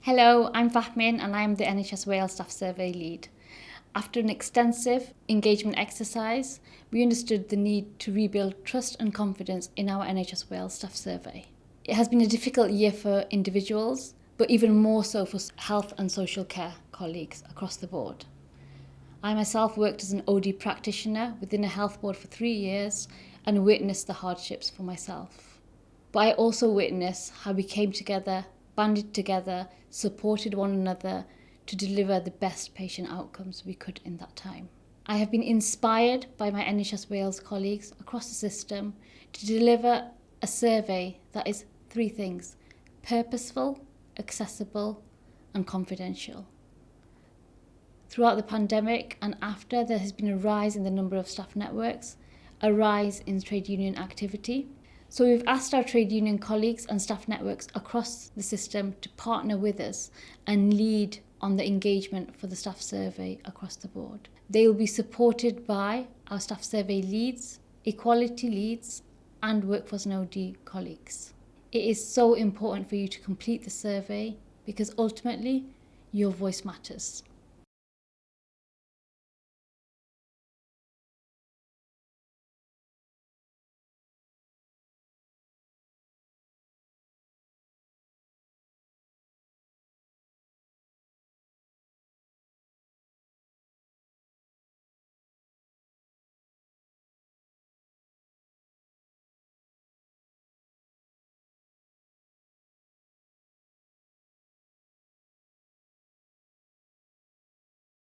Hello, I'm Fahmin and I'm the NHS Wales Staff Survey Lead. After an extensive engagement exercise, we understood the need to rebuild trust and confidence in our NHS Wales Staff Survey. It has been a difficult year for individuals, but even more so for health and social care colleagues across the board. I myself worked as an OD practitioner within a health board for 3 years and witnessed the hardships for myself. But I also witnessed how we came together, banded together, supported one another to deliver the best patient outcomes we could in that time. I have been inspired by my NHS Wales colleagues across the system to deliver a survey that is 3 things: purposeful, accessible, and confidential. Throughout the pandemic and after, there has been a rise in the number of staff networks, a rise in trade union activity. So we've asked our trade union colleagues and staff networks across the system to partner with us and lead on the engagement for the staff survey across the board. They will be supported by our staff survey leads, equality leads, and workforce and OD colleagues. It is so important for you to complete the survey because ultimately your voice matters.